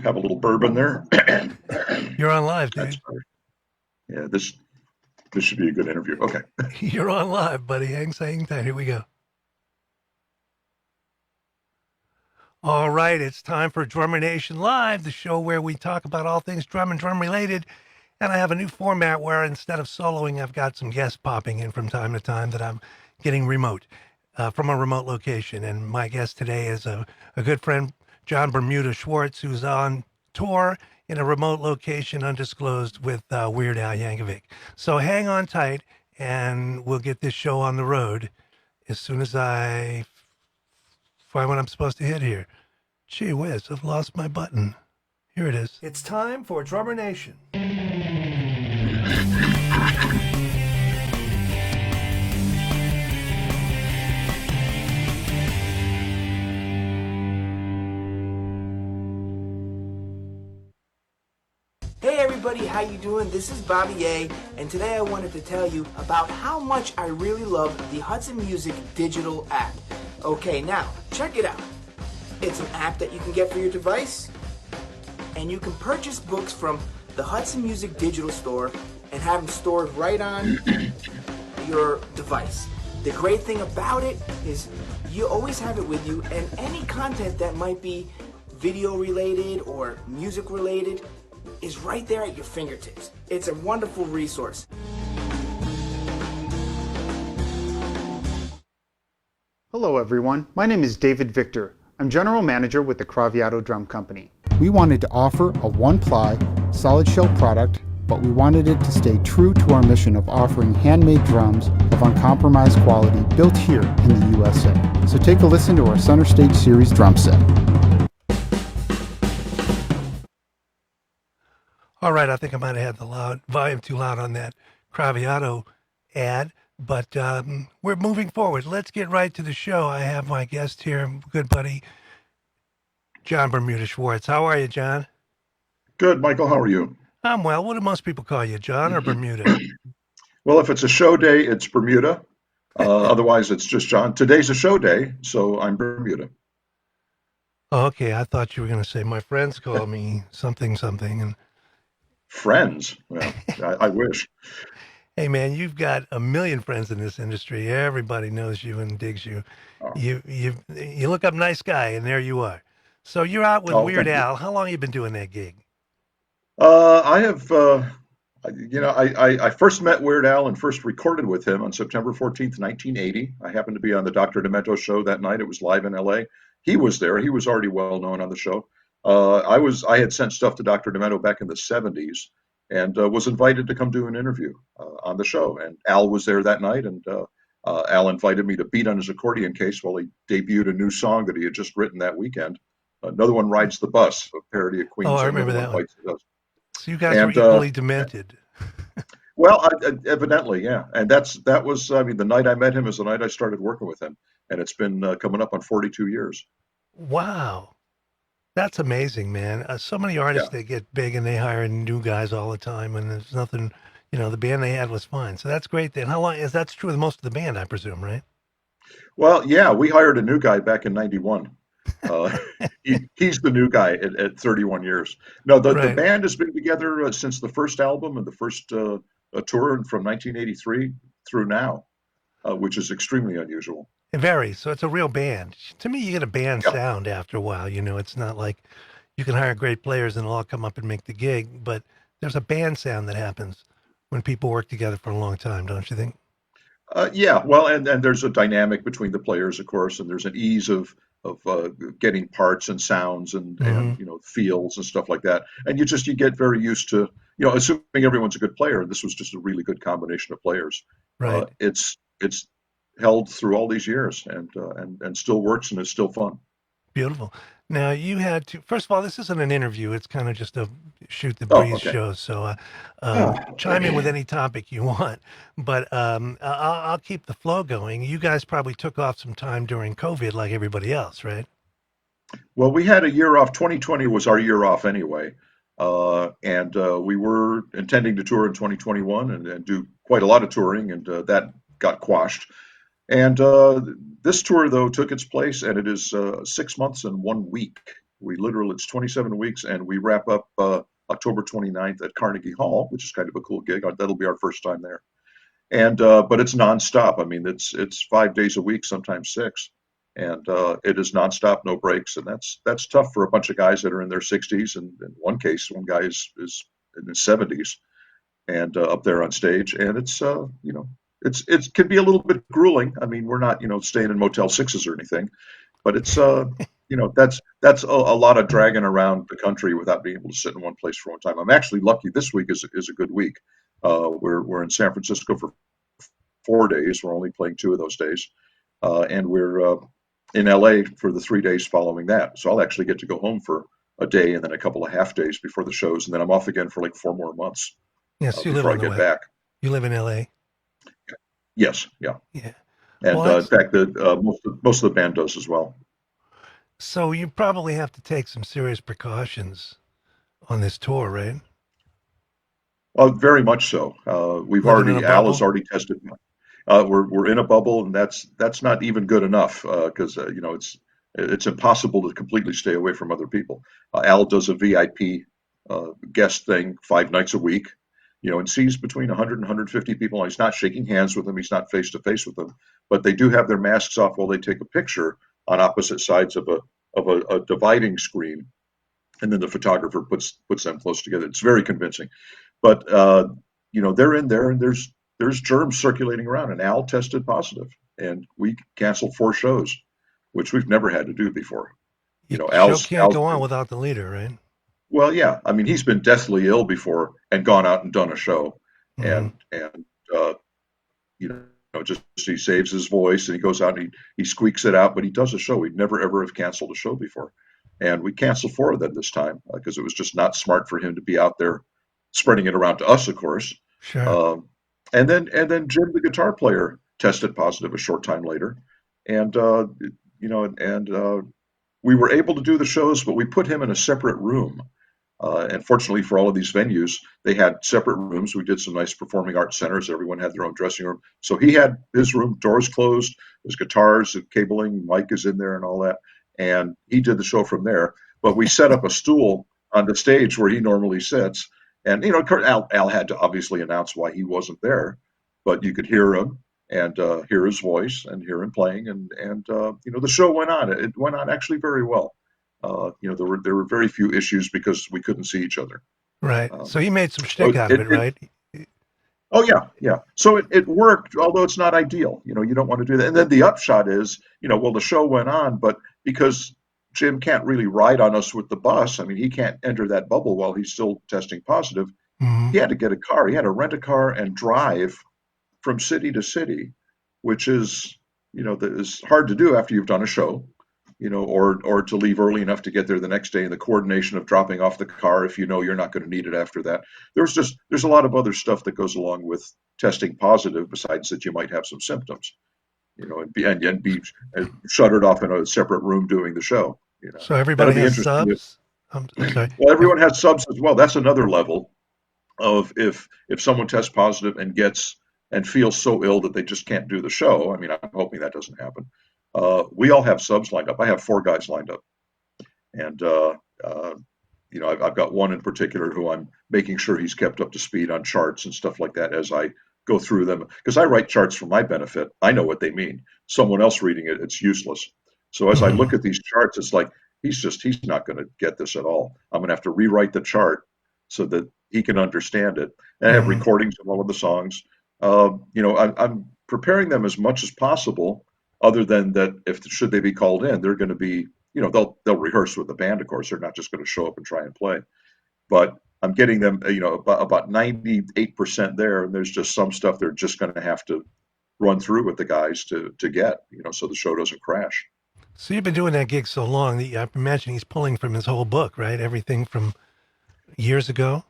Have a little bourbon there. You're on live, That's dude. better. Yeah, this should be a good interview. Okay. You're on live, buddy. Hang tight. Here we go. All right, it's time for Drummer Nation Live, the show where we talk about all things drum and drum related. And I have a new format where instead of soloing, I've got some guests popping in from time to time that I'm getting remote from a remote location. And my guest today is a good friend, John Bermuda Schwartz, who's on tour in a remote location undisclosed with Weird Al Yankovic. So hang on tight and we'll get this show on the road as soon as I find what I'm supposed to hit here. Gee whiz, I've lost my button. Here it is. It's time for Drummer Nation. Hey everybody, how you doing? This is Bobby A, and today I wanted to tell you about how much I really love the Hudson Music digital app. Okay, now, check it out. It's an app that you can get for your device, and you can purchase books from the Hudson Music digital store and have them stored right on your device. The great thing about it is you always have it with you, and any content that might be video related or music related is right there at your fingertips. It's a wonderful resource. Hello everyone, my name is David Victor. I'm General Manager with the Craviato Drum Company. We wanted to offer a one-ply, solid shell product, but we wanted it to stay true to our mission of offering handmade drums of uncompromised quality built here in the USA. So take a listen to our Center Stage Series drum set. All right, I think I might have had the volume too loud on that Craviato ad, but we're moving forward. Let's get right to the show. I have my guest here, good buddy, John Bermuda Schwartz. How are you, John? Good, Michael. How are you? I'm well. What do most people call you, John or Bermuda? Well, if it's a show day, it's Bermuda. Otherwise, it's just John. Today's a show day, so I'm Bermuda. Okay, I thought you were going to say my friends call me something, and Friends? Well, I wish. hey, man, you've got a million friends in this industry. Everybody knows you and digs you. Oh, You look up nice guy, and there you are. So you're out with oh, Weird thank you. Al. How long have you been doing that gig? I have, I first met Weird Al and first recorded with him on September 14th, 1980. I happened to be on the Dr. Demento show that night. It was live in LA. He was there. He was already well known on the show. I had sent stuff to Dr. Demento back in the 70s and was invited to come do an interview on the show. And Al was there that night, and Al invited me to beat on his accordion case while he debuted a new song that he had just written that weekend. Another One Rides the Bus, a parody of Oh, Queen's I Another remember One that one. Bites the Dust. So you guys were And equally demented. well, evidently, yeah. And that was, I mean, the night I met him is the night I started working with him, and it's been coming up on 42 years. Wow. That's amazing, man. So many Yeah. artists, they get big and they hire new guys all the time, and there's nothing, the band they had was fine. So that's great. Then how long is that's true with most of the band, I presume, right? Well, yeah, we hired a new guy back in '91. Uh, he's the new guy at 31 years. No, the Right. band has been together since the first album and the first tour from 1983 through now, which is extremely unusual. It varies. So it's a real band. To me, you get a band Yeah. sound after a while. It's not like you can hire great players and they'll all come up and make the gig, but there's a band sound that happens when people work together for a long time, don't you think? Yeah, well, and there's a dynamic between the players, of course, and there's an ease of getting parts and sounds and Hmm. feels and stuff like that. And you get very used to assuming everyone's a good player. And this was just a really good combination of players. Right. It's held through all these years and still works and is still fun. Beautiful. Now you had to. First of all, this isn't an interview. It's kind of just a shoot the Oh, breeze okay. show. So Oh, chime in with any topic you want, but I'll keep the flow going. You guys probably took off some time during COVID, like everybody else, right? well, we had a year off. 2020 was our year off anyway. And we were intending to tour in 2021 and do quite a lot of touring, and that got quashed. And this tour, though, took its place, and it is 6 months and 1 week. It's 27 weeks, and we wrap up October 29th at Carnegie Hall, which is kind of a cool gig. That'll be our first time there. And but it's nonstop. I mean, it's 5 days a week, sometimes six, and it is nonstop, no breaks, and that's tough for a bunch of guys that are in their 60s, and in one case, one guy is in his 70s, and up there on stage, and it's it can be a little bit grueling. I mean, we're not staying in Motel Sixes or anything, but it's that's a lot of dragging around the country without being able to sit in one place for one time. I'm actually lucky. This week is a good week. We're in San Francisco for 4 days. We're only playing 2 of those days, and we're in LA for the 3 days following that. So I'll actually get to go home for a day and then a couple of half days before the shows, and then I'm off again for like 4 more months Yes, you live before I on the get West. back. You live in L.A. Yes, yeah, Yeah. and Well, in fact, most of the band does as well. so you probably have to take some serious precautions on this tour, right? Very much so. Living in a Al has bubble. already tested. We're in a bubble, and that's not even good enough because it's impossible to completely stay away from other people. Al does a VIP guest thing 5 nights a week, and sees between 100 and 150 people. He's not shaking hands with them. He's not face to face with them, but they do have their masks off while they take a picture on opposite sides of a dividing screen, and then the photographer puts them close together. It's very convincing. But they're in there, and there's germs circulating around. And Al tested positive, and we canceled 4 shows, which we've never had to do before. Show can't Al's go on without the leader, right? well, yeah. I mean, he's been deathly ill before and gone out and done a show, Hmm. and you just he saves his voice and he goes out and he squeaks it out, but he does a show. We'd never ever have canceled a show before, and we canceled 4 of them this time because it was just not smart for him to be out there spreading it around to us, of course. Sure. Um, and then Jim, the guitar player, tested positive a short time later, and we were able to do the shows, but we put him in a separate room. And fortunately for all of these venues, they had separate rooms. We did some nice performing arts centers. Everyone had their own dressing room. So he had his room, doors closed, his guitars, and cabling, mic is in there and all that. And he did the show from there. But we set up a stool on the stage where he normally sits. And, Al had to obviously announce why he wasn't there, but you could hear him and hear his voice and hear him playing. And the show went on. It went on actually very well. There were very few issues because we couldn't see each other. Right. Um, So you made some so shtick out of it, right? oh yeah, yeah. So it worked, although it's not ideal. You don't want to do that. And then the upshot is, well, the show went on, but because Jim can't really ride on us with the bus, I mean, he can't enter that bubble while he's still testing positive. Hmm. He had to get a car. He had to rent a car and drive from city to city, which is, that is hard to do after you've done a show. Or to leave early enough to get there the next day, and the coordination of dropping off the car if you're not going to need it after that. There's a lot of other stuff that goes along with testing positive besides that you might have some symptoms, and be shuttered off in a separate room doing the show. So That'll everybody be has interesting. subs. I'm sorry. Well, everyone has subs as well. That's another level of if someone tests positive and feels so ill that they just can't do the show. I mean, I'm hoping that doesn't happen. We all have subs lined up. I have 4 guys lined up, and I've got one in particular who I'm making sure he's kept up to speed on charts and stuff like that as I go through them because I write charts for my benefit. I know what they mean. Someone else reading it, it's useless. So as I Hmm. look at these charts, it's like he's not going to get this at all. I'm going to have to rewrite the chart so that he can understand it. And I have Hmm. recordings of all of the songs. I'm preparing them as much as possible other than that if should they be called in, they're going to be, they'll rehearse with the band, of course. They're not just going to show up and try and play. But I'm getting them, about 98% there, and there's just some stuff they're just going to have to run through with the guys to get, so the show doesn't crash. So you've been doing that gig so long that I imagine he's pulling from his whole book, right? Everything from years ago.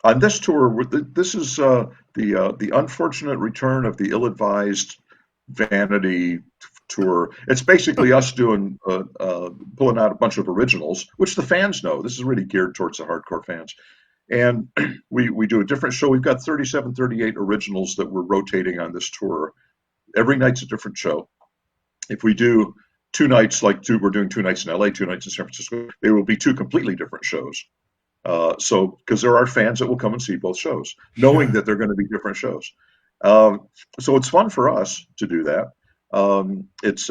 On this tour, this is the unfortunate return of the ill-advised vanity tour. It's basically us doing pulling out a bunch of originals, which the fans know. This is really geared towards the hardcore fans. And we do a different show. We've got 37, 38 originals that we're rotating on this tour. Every night's a different show. If we do 2 nights, we're doing 2 nights in LA, 2 nights in San Francisco, they will be 2 completely different shows. So, because there are fans that will come and see both shows, knowing Sure. that they're going to be different shows. So it's fun for us to do that. This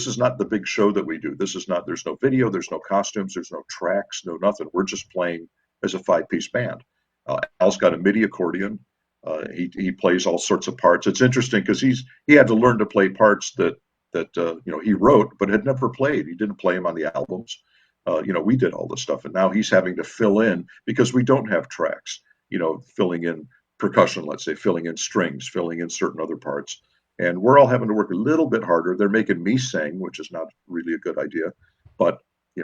is not the big show that we do. There's no video, there's no costumes, there's no tracks, no nothing. We're just playing as a 5-piece band. Al's got a MIDI accordion. He plays all sorts of parts. It's interesting because he had to learn to play parts that he wrote but had never played. He didn't play them on the albums. We did all this stuff, and now he's having to fill in because we don't have tracks. Filling in percussion, let's say, filling in strings, filling in certain other parts, and we're all having to work a little bit harder. They're making me sing, which is not really a good idea, but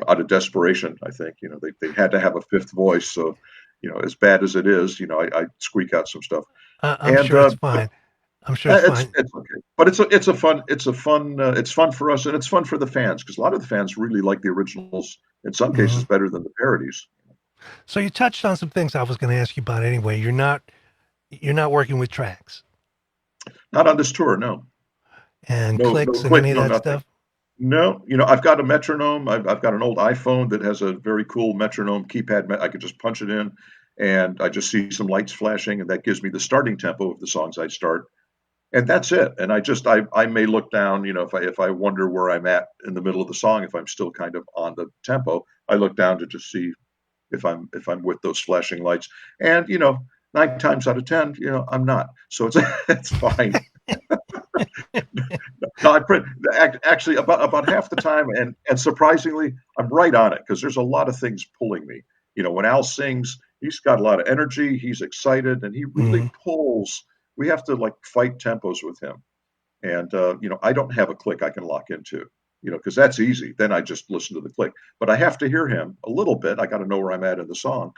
out of desperation, I think they had to have a fifth voice. So, as bad as it is, I squeak out some stuff, I'm and sure it's fine. I'm sure it's fine. it's okay. But it's fun for us, and it's fun for the fans because a lot of the fans really like the originals. In some hmm cases, better than the parodies. So you touched on some things I was going to ask you about anyway. You're not working with tracks Not on this tour, no. and No, no clicks and click, any of no that nothing. stuff. No, I've got a metronome. I've got an old iPhone that has a very cool metronome keypad. I could just punch it in, and I just see some lights flashing, and that gives me the starting tempo of the songs I start, and that's it. And I may look down, if I wonder where I'm at in the middle of the song, if I'm still kind of on the tempo, I look down to just see if I'm with those flashing lights, and 9 times out of 10, I'm not. So it's it's fine. No, actually about half the time, and surprisingly, I'm right on it because there's a lot of things pulling me. When Al sings, he's got a lot of energy, he's excited, and he really hmm pulls. We have to like fight tempos with him, and I don't have a click I can lock into, because that's easy. Then I just listen to the click, but I have to hear him a little bit. I got to know where I'm at in the song,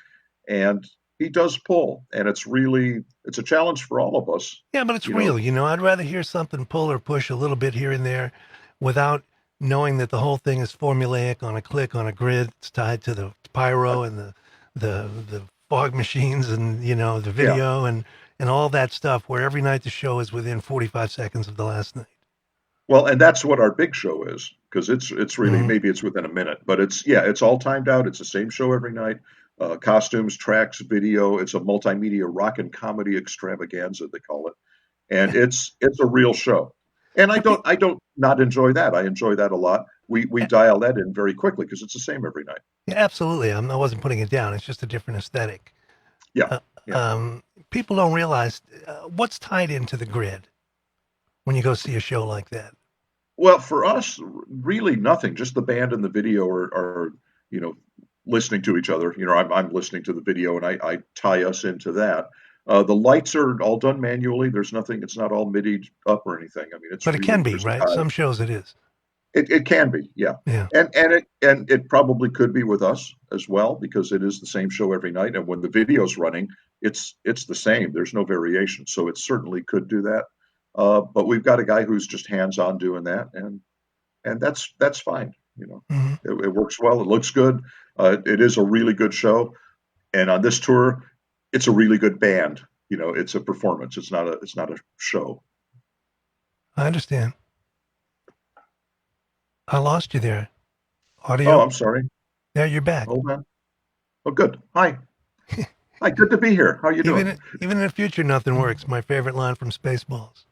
and he does pull, and it's a challenge for all of us. Yeah, but it's You know, real. I'd rather hear something pull or push a little bit here and there without knowing that the whole thing is formulaic on a click on a grid. It's tied to the pyro and the fog machines and the yeah. video and all that stuff. Where every night the show is within 45 seconds of the last night. Well, and that's what our big show is, because it's really, hmm maybe it's within a minute, but it's all timed out. It's the same show every night. Costumes, tracks, video. It's a multimedia rock and comedy extravaganza, they call it, and it's a real show. And And pe- I don't not enjoy that. I enjoy that a lot. We dial that in very quickly because it's the same every night. yeah, absolutely. I wasn't putting it down. It's just a different aesthetic. Yeah, Uh, yeah. People don't realize what's tied into the grid when you go see a show like that. Well, for us, really nothing. Just the band and the video are you know listening to each other. I'm listening to the video, and I tie us into that. The lights are all done manually. There's nothing. It's not all MIDI up or anything. I mean, it's But it can really be, there's a right? guy. Some shows it is. It can be, yeah, Yeah. and it probably could be with us as well because it is the same show every night. And when the video's running, it's the same. There's no variation, so it certainly could do that. But we've got a guy who's just hands on doing that, and that's fine. hmm It works well. It looks good. It is a really good show, and on this tour, it's a really good band. It's a performance. It's not a show. I understand. I lost you there. Oh, Audio. I'm sorry. There, you're back. Hold on. Oh, good. Hi. Hi. Good to be here. How you doing? Even in the future, nothing works. My favorite line from Spaceballs.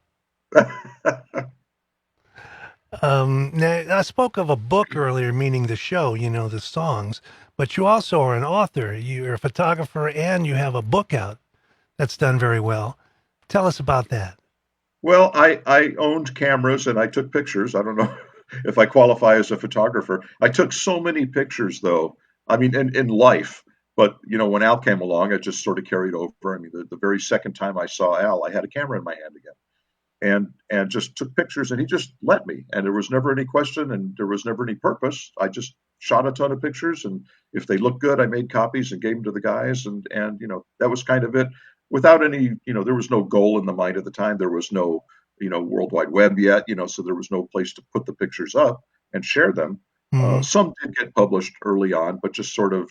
Now, I spoke of a book earlier, meaning the show, the songs, but you also are an author. You're a photographer and you have a book out that's done very well. Tell us about that. Well, I owned cameras and I took pictures. I don't know if I qualify as a photographer. I took so many pictures, though. I mean, in life. But when Al came along, I just sort of carried over. I mean, the very second time I saw Al, I had a camera in my hand again, and just took pictures, and he just let me. And there was never any question, and there was never any purpose. I just shot a ton of pictures, and if they looked good, I made copies and gave them to the guys, and that was kind of it. Without any, there was no goal in the mind at the time. There was no World Wide Web yet, so there was no place to put the pictures up and share them. Mhm. Some did get published early on, but just sort of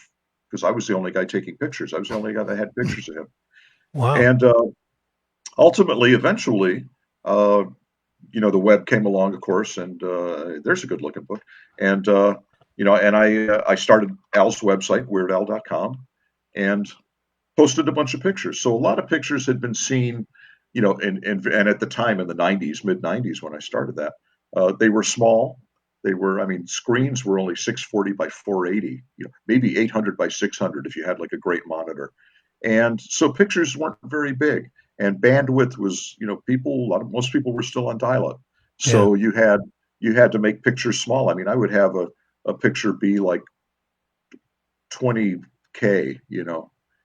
because I was the only guy taking pictures. I was the only guy that had pictures of him. Wow. And ultimately, eventually, uh, the web came along, of course, and there's a good looking book. And, and I started Al's website, weirdal.com, and posted a bunch of pictures. So a lot of pictures had been seen, and at the time in the 90s, mid 90s, when I started that, they were small. Screens were only 640 by 480, maybe 800 by 600 if you had like a great monitor. And so pictures weren't very big, and bandwidth was, most people were still on dial-up. Yeah. So you had to make pictures small. I would have a picture be like 20K,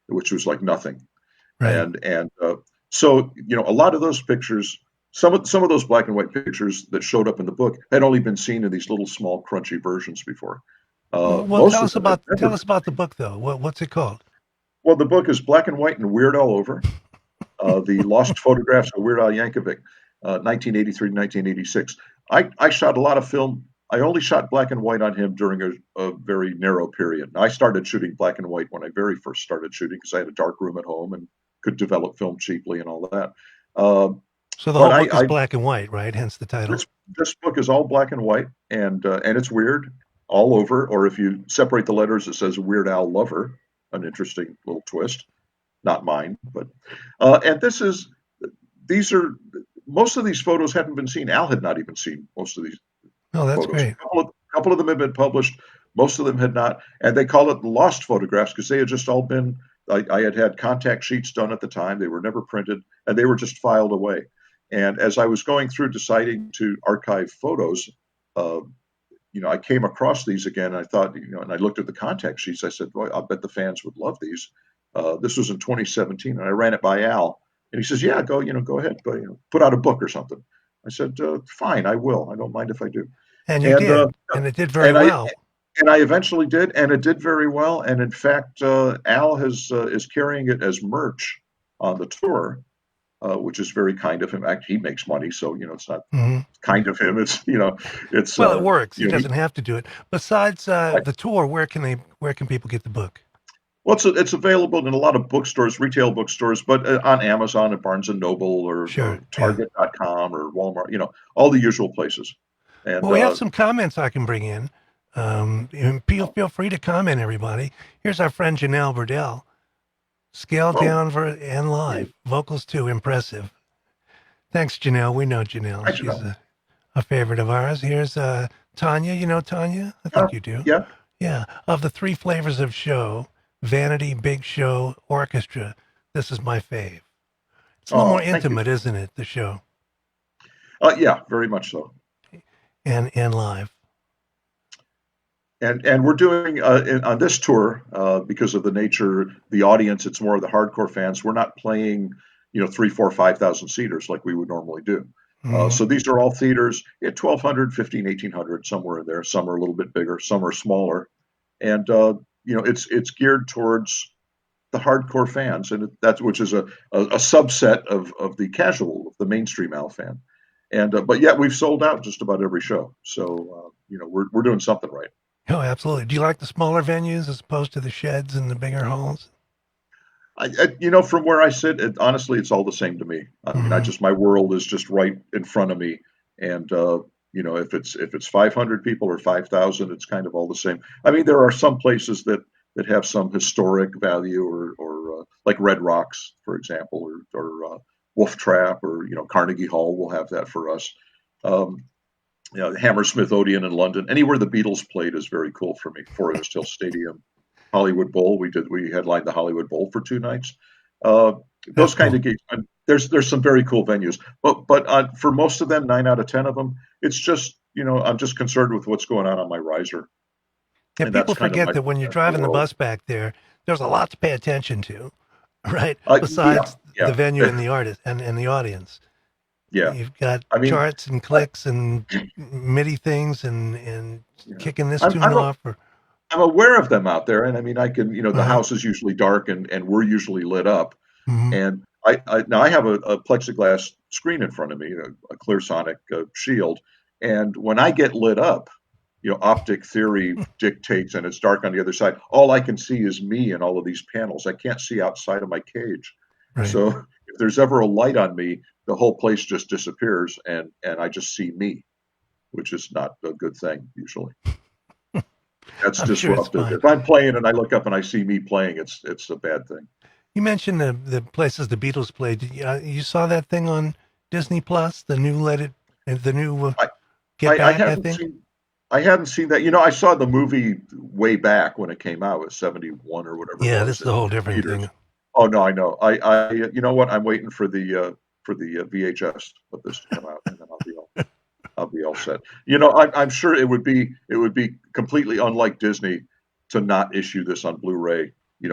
which was like nothing. Right. And a lot of those pictures, some of those black and white pictures that showed up in the book had only been seen in these little small crunchy versions before. Well, Most of them had never tell us about the book though. What's it called? Well, the book is black and white and weird all over. The Lost Photographs of Weird Al Yankovic, 1983 to 1986. I shot a lot of film. I only shot black and white on him during a very narrow period. I started shooting black and white when I very first started shooting because I had a dark room at home and could develop film cheaply and all that. So the But whole book is black and white, right? Hence the title. this book is all black and white, and it's weird all over. Or if you separate the letters, it says Weird Al Lover, an interesting little twist. Not mine, but and these are most of these photos hadn't been seen. Al had not even seen most of these Oh, that's photos. great. Couple of them had been published. Most of them had not, and they call it lost photographs because they had just all been. I had contact sheets done at the time. They were never printed, and they were just filed away. And as I was going through deciding to archive photos, I came across these again. And I thought, and I looked at the contact sheets. I said, "Boy, I bet the fans would love these." This was in 2017, and I ran it by Al, and he says, "Yeah, go ahead, but put out a book or something." I said, "Fine, I will. I don't mind if I do." And you And did, and it did very and I well. and I eventually did, and it did very well. And in fact, Al is carrying it as merch on the tour, which is very kind of him. Actually, he makes money, so it's not Hmm. kind of him. It's Well, it works. He you know, doesn't have to do it. Besides he, the tour, where can people get the book? Well, it's available in a lot of bookstores, retail bookstores, but on Amazon and Barnes and Noble or Sure. Yeah. Target.com or Walmart, all the usual places. And Well, we have some comments I can bring in. And feel free to comment, everybody. Here's our friend Janelle Burdell. Scaled oh, down and live. Vocals too impressive. Thanks, Janelle. We know Janelle. I She's know. a favorite of ours. Here's Tanya. You know Tanya? I think you do. Yeah. Yeah. Of the three flavors of show, Vanity, Big Show, Orchestra, this is my fave. It's a little more Oh, thank you. intimate, isn't it, the show? Yeah, very much so. And live. And we're doing on this tour because of the nature, the audience. It's more of the hardcore fans. We're not playing, 3, 4, 5,000 seaters like we would normally do. Mhm. So these are all theaters at 1,200, 15, 1,800, somewhere in there. Some are a little bit bigger, some are smaller, and it's geared towards the hardcore fans, and that's which is a subset of the casual, of the mainstream Al fan. And but yet we've sold out just about every show. So we're doing something right. Oh, absolutely. Do you like the smaller venues as opposed to the sheds and the bigger halls? From where I sit, honestly, it's all the same to me. I mean, Mhm. my world is just right in front of me, and if it's 500 people or 5,000, it's kind of all the same. I mean, there are some places that have some historic value, or like Red Rocks, for example, or Wolf Trap, or Carnegie Hall will have that for us. Um, Hammersmith Odeon in London, anywhere the Beatles played is very cool for me. Forest Hill Stadium, Hollywood Bowl. We headlined the Hollywood Bowl for 2 nights. Those That's kind cool. of gigs. There's some very cool venues, but for most of them, 9 out of 10 of them, it's just I'm just concerned with what's going on my riser, Yeah, and that's people kind of forget that when you're that's my driving the world. bus back there, there's a lot to pay attention to, right? Yeah, Besides the yeah, venue and the artist and the audience. yeah. You've got I mean, charts and I, clicks and MIDI things and yeah. kicking this I'm tune I'm off. Or I'm aware of them out there, and I mean, I can the uh, house is usually dark, and we're usually lit up, mhm. and Now I have a plexiglass screen in front of me, a clear sonic shield, and when I get lit up, optic theory dictates, and it's dark on the other side. All I can see is me and all of these panels. I can't see outside of my cage. Right. So if there's ever a light on me, the whole place just disappears, and I just see me, which is not a good thing usually. That's I'm sure it's disruptive. fine. If I'm playing and I look up and I see me playing, it's a bad thing. You mentioned the places the Beatles played. You saw that thing on Disney Plus, the new Get I Back, I haven't think? seen I hadn't seen that. I saw the movie way back when it came out. It was 71 or whatever it Yeah, was this is a whole in different theaters. thing. Oh no, I know. You know what? I'm waiting for the VHS of this to come out, and then I'll be all set. I'm sure it would be completely unlike Disney to not issue this on Blu-ray, a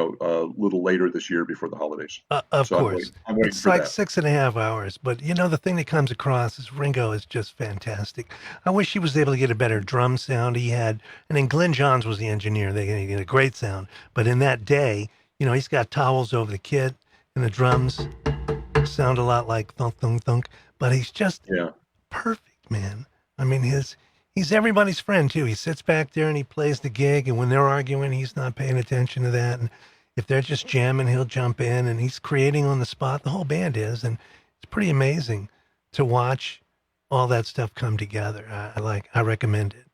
little later this year before the holidays. Of So I'm course. waiting. I'm waiting It's for like that. 6.5 hours, but the thing that comes across is Ringo is just fantastic. I wish he was able to get a better drum sound. And then Glenn Johns was the engineer. They get a great sound. But in that day, he's got towels over the kit, and the drums sound a lot like thunk, thunk, thunk. But he's just Yeah. perfect, man. I mean, he's everybody's friend too. He sits back there and he plays the gig, and when they're arguing, he's not paying attention to that. And if they're just jamming, he'll jump in, and he's creating on the spot. The whole band is, and it's pretty amazing to watch all that stuff come together. I recommend it.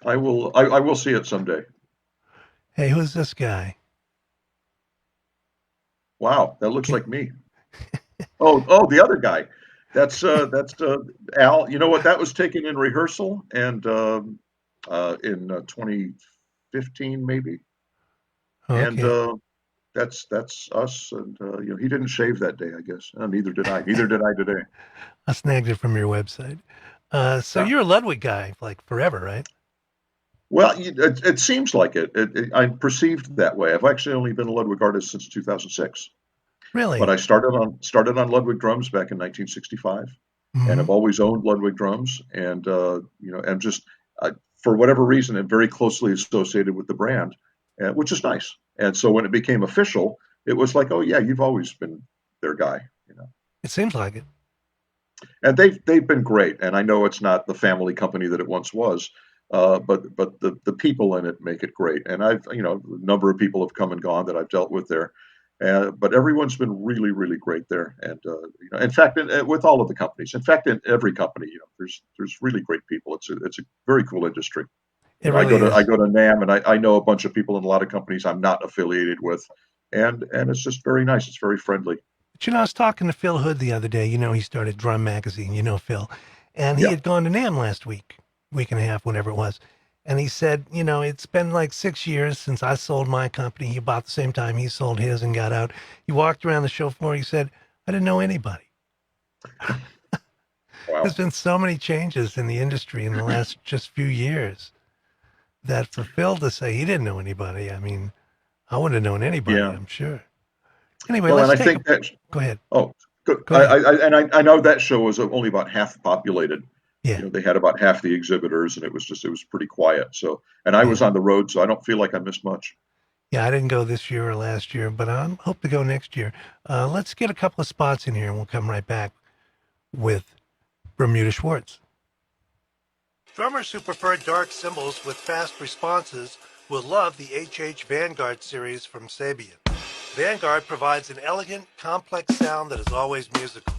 I will see it someday. Hey, who's this guy? Wow, that looks like me. Oh, the other guy. That's Al. You know what? That was taken in rehearsal and in 2015 maybe, and Okay, that's us. And he didn't shave that day, I guess. Neither did I. Neither did I today. I snagged it from your website. So Yeah. you're a Ludwig guy, like forever, right? Well, it seems like it. I'm perceived that way. I've actually only been a Ludwig artist since 2006. But Really? I started on Ludwig drums back in 1965, and Hmm. I've always owned Ludwig drums, and I'm just for whatever reason, I'm very closely associated with the brand, which is nice. And so when it became official, it was like, oh yeah, you've always been their guy. It seems like it. And they've been great. And I know it's not the family company that it once was, but the people in it make it great. And a number of people have come and gone that I've dealt with there. But everyone's been really, really great there, and in fact, with all of the companies, in fact, in every company, there's really great people. It's a very cool industry. It I really go to I is. go to NAM, and I know a bunch of people in a lot of companies I'm not affiliated with, and it's just very nice. It's very friendly. But I was talking to Phil Hood the other day. He started Drum Magazine, Phil. And he Yeah, had gone to NAMM last week and a half, whatever it was. And he said, it's been like 6 years since I sold my company. About the same time he sold his and got out. He walked around the show floor. He said, I didn't know anybody. There's wow, been so many changes in the industry in the last just few years that for Phil to say he didn't know anybody, I mean, I wouldn't have known anybody, yeah. I'm sure. Anyway, Well, and let's I take a, think that go ahead. oh, good. Go ahead. I know that show was only about half populated. Yeah. They had about half the exhibitors, and it was pretty quiet. So, and I was Yeah. on the road, so I don't feel like I missed much. Yeah, I didn't go this year or last year, but I hope to go next year. Let's get a couple of spots in here, and we'll come right back with Bermuda Schwartz. Drummers who prefer dark cymbals with fast responses will love the HH Vanguard series from Sabian. Vanguard provides an elegant, complex sound that is always musical.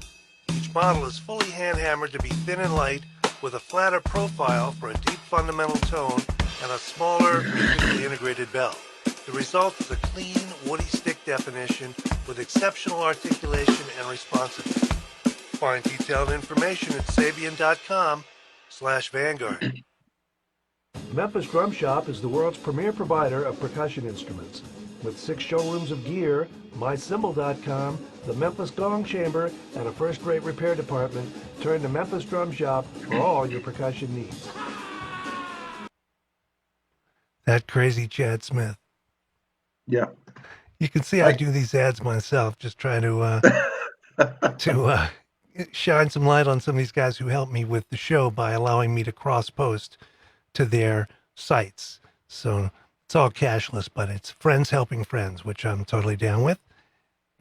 Each model is fully hand-hammered to be thin and light, with a flatter profile for a deep fundamental tone and a smaller, musically integrated bell. The result is a clean, woody stick definition with exceptional articulation and responsiveness. Find detailed information at Sabian.com/Vanguard. Memphis Drum Shop is the world's premier provider of percussion instruments. With 6 showrooms of gear, MyCymbal.com, the Memphis Gong Chamber, and a first-rate repair department, turn to Memphis Drum Shop for all your percussion needs. That crazy Chad Smith. Yeah. You can see I do these ads myself, just trying to shine some light on some of these guys who helped me with the show by allowing me to cross-post to their sites. So it's all cashless, but it's friends helping friends, which I'm totally down with.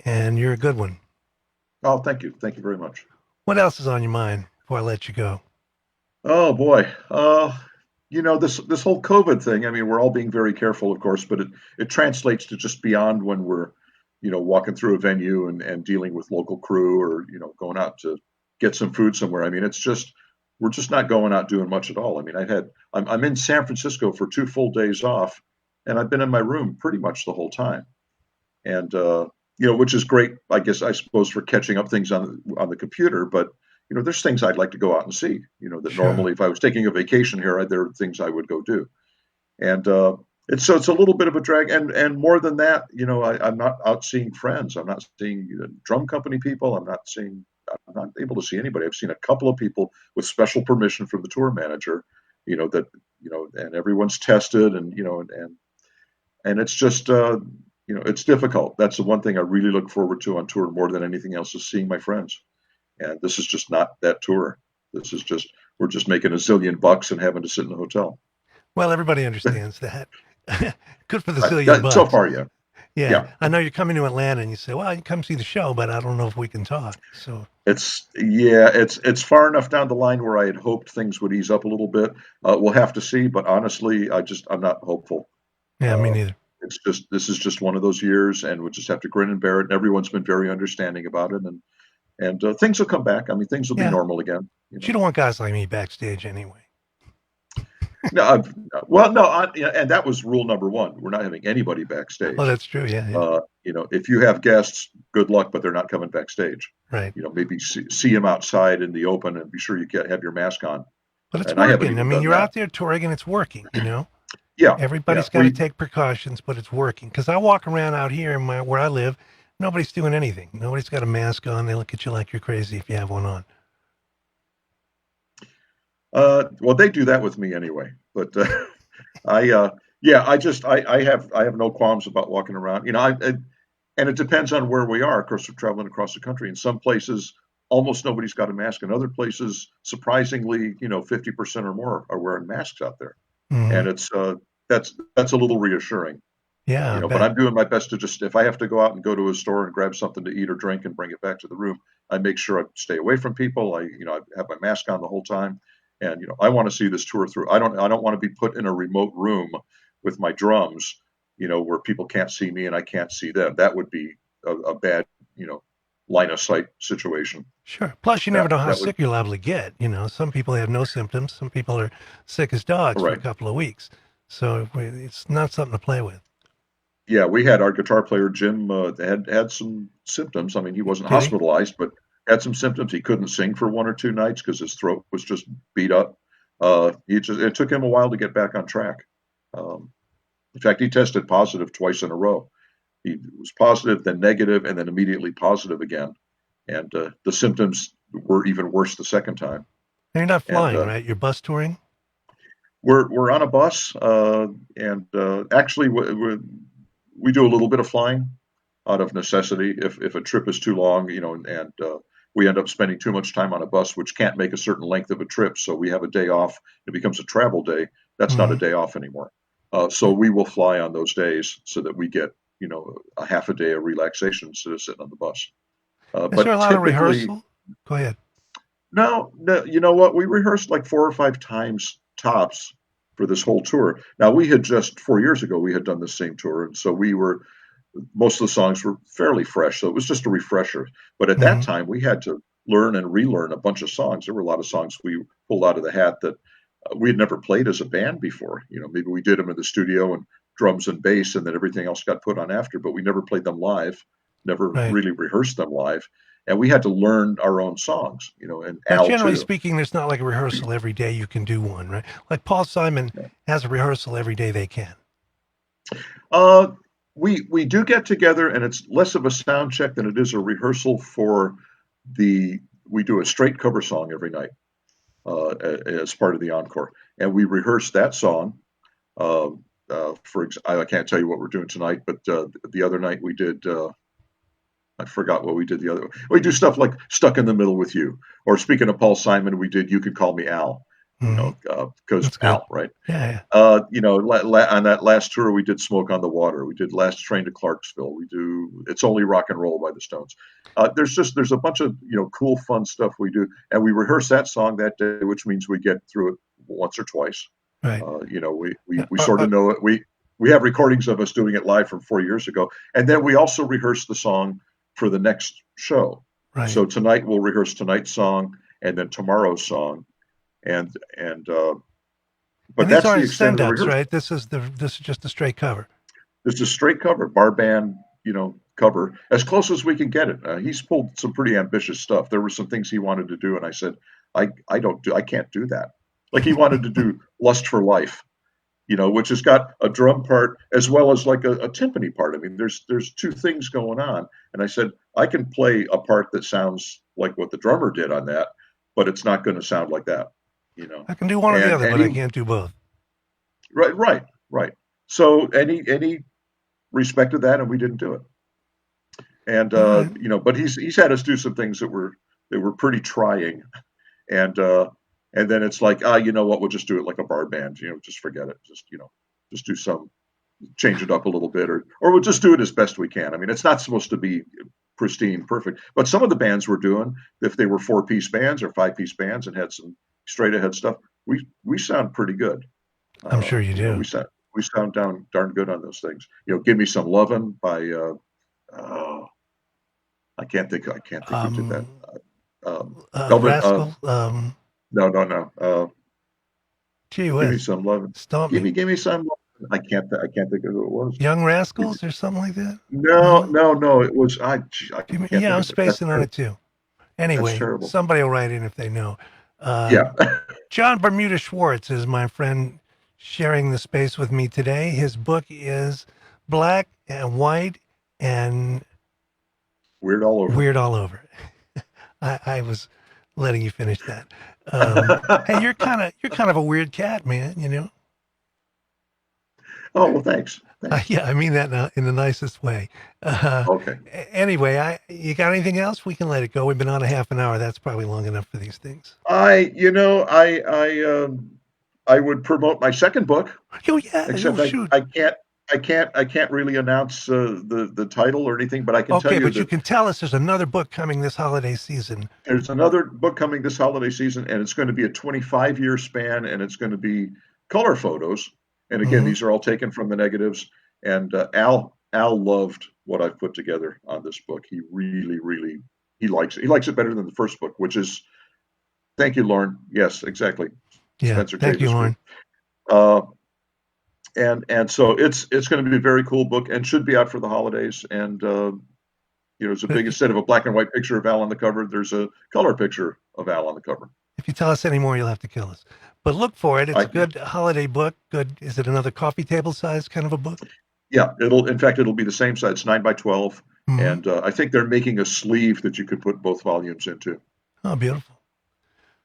and you're a good one. Oh, thank you. Thank you very much. What else is on your mind before I let you go? Oh boy. This whole COVID thing, I mean, we're all being very careful, of course, but it translates to just beyond when we're, walking through a venue and dealing with local crew or, going out to get some food somewhere. I mean, we're just not going out doing much at all. I mean, I'm in San Francisco for 2 full days off, and I've been in my room pretty much the whole time. And which is great, I suppose, for catching up things on the computer. But there's things I'd like to go out and see. That Sure. normally, if I was taking a vacation here, there are things I would go do. And it's a little bit of a drag. And more than that, I'm not out seeing friends. I'm not seeing drum company people. I'm not able to see anybody. I've seen a couple of people with special permission from the tour manager. That and everyone's tested, and it's just it's difficult. That's the one thing I really look forward to on tour more than anything else is seeing my friends. And this is just not that tour. This is just we're just making a zillion bucks and having to sit in a hotel. Well, everybody understands that. Good for the zillion So bucks. far, yeah, Yeah. yeah. I know you're coming to Atlanta and you say, well, you can come see the show, but I don't know if we can talk. So, It's far enough down the line where I had hoped things would ease up a little bit. We'll have to see, but honestly, I'm not hopeful. yeah, me Uh, neither. this is just one of those years, and we'll just have to grin and bear it. And everyone's been very understanding about it, and things will come back. I mean, things will be Yeah. normal again. But you don't want guys like me backstage anyway. No, well, no, and that was rule number one. We're not having anybody Oh, backstage. that's true. Yeah. Yeah. If you have guests, good luck, but they're not coming backstage. Right. Maybe see them outside in the open, and be sure you have your mask on. But it's And I haven't working. I even mean, done you're that. out there touring and it's working, Yeah, yeah. Everybody's got to take precautions, but it's working. Because I walk around out here where I live, nobody's doing anything. Nobody's got a mask on. They look at you like you're crazy if you have one on. Well, they do that with me anyway. But yeah, I have no qualms about walking around. And it depends on where we are. Of course, we're traveling across the country. In some places, almost nobody's got a mask. In other places, surprisingly, 50% or more are wearing masks out there. Mhm. And that's a little reassuring. Yeah, I But bet. I'm doing my best to just, if I have to go out and go to a store and grab something to eat or drink and bring it back to the room, I make sure I stay away from people. I have my mask on the whole time, and I want to see this tour through. I don't want to be put in a remote room with my drums, where people can't see me and I can't see them. That would be a bad, line of sight situation. Sure. Plus, you never That know how that would sick you're liable to get. Some people have no symptoms. Some people are sick as dogs for a right. couple of weeks. So it's not something to play with. Yeah, we had our guitar player Jim had some symptoms. I mean, he wasn't Did he? hospitalized, but had some symptoms. He couldn't sing for 1 or 2 nights because his throat was just beat up. It took him a while to get back on track. Um, in fact, he tested positive twice in a row. He was positive, then negative, and then immediately positive again. And the symptoms were even worse the second time. And you're not And flying, right? You're bus touring? we're on a bus, and actually we do a little bit of flying out of necessity. If a trip is too long, and we end up spending too much time on a bus, which can't make a certain length of a trip, so we have a day off. It becomes a travel day. That's not a Hmm. day off anymore. So we will fly on those days so that we get a half a day of relaxation instead of sitting on the bus. Is there a But lot of typically, rehearsal? Go ahead. no, no, you know what? We rehearsed like 4 or 5 times tops for this whole tour. Now we had just 4 years ago we had done the same tour, and so most of the songs were fairly fresh, so it was just a refresher. But at that Hmm. time, we had to learn and relearn a bunch of songs. There were a lot of songs we pulled out of the hat that we had never played as a band before. Maybe we did them in the studio and drums and bass, and then everything else got put on after. But we never played them live, never Right. really rehearsed them live, and we had to learn our own songs. And But Al generally too. speaking, there's not like a rehearsal every day you can do one, right? Like Paul Simon has a rehearsal every day they can. Uh, we do get together, and it's less of a sound check than it is a rehearsal for the. We do a straight cover song every night as part of the encore, and we rehearse that song. Uh, I can't tell you what we're doing tonight, but the other night we did. I forgot what we did the other. We do stuff like "Stuck in the Middle with You," or speaking of Paul Simon, we did "You Could Call Me Al," Mhm. because That's good. Al, right? Yeah, On that last tour, we did Smoke on the Water. We did Last Train to Clarksville. We do It's Only Rock and Roll by the Stones. There's a bunch of cool, fun stuff we do, and we rehearse that song that day, which means we get through it once or twice. yeah. Right. We sort of know it. We have recordings of us doing it live from 4 years ago, and then we also rehearse the song for the next show. Right. So tonight we'll rehearse tonight's song and then tomorrow's song, and but And these that's the aren't extent of the send-ups, rehearsal. right? This is just a straight cover. It's a straight cover, bar band, cover, as close as we can get it. He's pulled some pretty ambitious stuff. There were some things he wanted to do, and I said, I can't do that. Like he wanted to do Lust for Life, which has got a drum part as well as like a timpani part. I mean, there's two things going on, and I said I can play a part that sounds like what the drummer did on that, but it's not going to sound like that. I can do one or the other, And but I he can't do both. right. So any respected that, and we didn't do it. And All right. but he's had us do some things that were pretty trying, and then it's like, you know what, we'll just do it like a bar band, just forget it, just do some, change it up a little bit, or we'll just do it as best we can. I mean, it's not supposed to be pristine, perfect, but some of the bands we're doing, if they were 4-piece bands or 5-piece bands and had some straight ahead stuff, we sound pretty good. I'm sure you do. We sound darn good on those things. Give Me Some Lovin' by I can't think who did that. Melvin, Rascal. no. Gee Give Me whiz. Some Lovin'. Stomp me. Give me some. I can't think of who it was. Young Rascals or something like that? No. It was I can't think Yeah, I'm of it. That's spacing on it too. That's Anyway, terrible. somebody will write in if they know. Yeah. John Bermuda Schwartz is my friend sharing the space with me today. His book is Black and White and Weird All Over. Weird All Over. I was letting you finish that. Hey, you're kind of a weird cat, man. Oh, well, thanks. Yeah, I mean that in the nicest way. Okay. Anyway, you got anything else? We can let it go. We've been on a half an hour. That's probably long enough for these things. I would promote my second book, Oh yeah. except Shoot. I can't really announce the title or anything, but I can tell Okay, you but you that can tell us there's another book coming this holiday season. there's another book coming this holiday season, and it's going to be a 25-year span, and it's going to be color photos. And again, Mhm. these are all taken from the negatives. And Al loved what I've put together on this book. He really he likes it. He likes it better than the first book, which is, thank you, Lauren. Yes, exactly. Yeah. Spencer Thank you, Davis Lauren. Group. And so it's going to be a very cool book and should be out for the holidays. And it's a big, instead of a black and white picture of Al on the cover, there's a color picture of Al on the cover. If you tell us any more, you'll have to kill us. But look for it. It's a good holiday book. Good. Is it another coffee table size kind of a book? Yeah, it'll be the same size. It's 9 by 12, Mhm. and I think they're making a sleeve that you could put both volumes into. Oh, beautiful.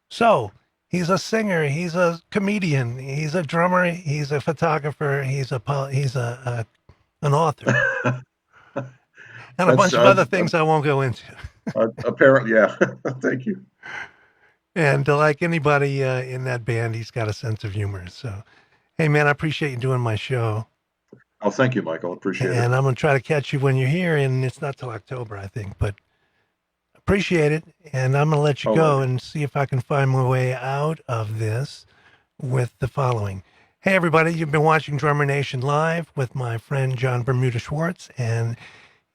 So he's a singer. He's a comedian. He's a drummer. He's a photographer. He's an author, and a bunch of other things I won't go into. Apparently, yeah. Thank you. And like anybody in that band, he's got a sense of humor. So, hey, man, I appreciate you doing my show. Oh, thank you, Michael. Appreciate it. And I'm going to try to catch you when you're here. And it's not till October, I think, but appreciate it. And I'm going to let you go and see if I can find my way out of this with the following. Hey, everybody, you've been watching Drummer Nation Live with my friend John Bermuda Schwartz. And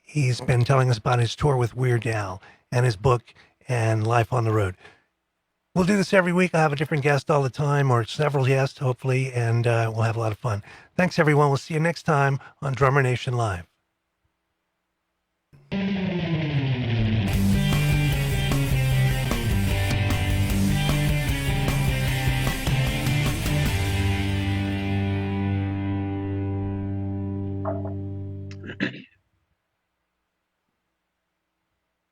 he's been telling us about his tour with Weird Al and his book and life on the road. We'll do this every week. I'll have a different guest all the time, or several guests, hopefully, and we'll have a lot of fun. Thanks, everyone. We'll see you next time on Drummer Nation Live.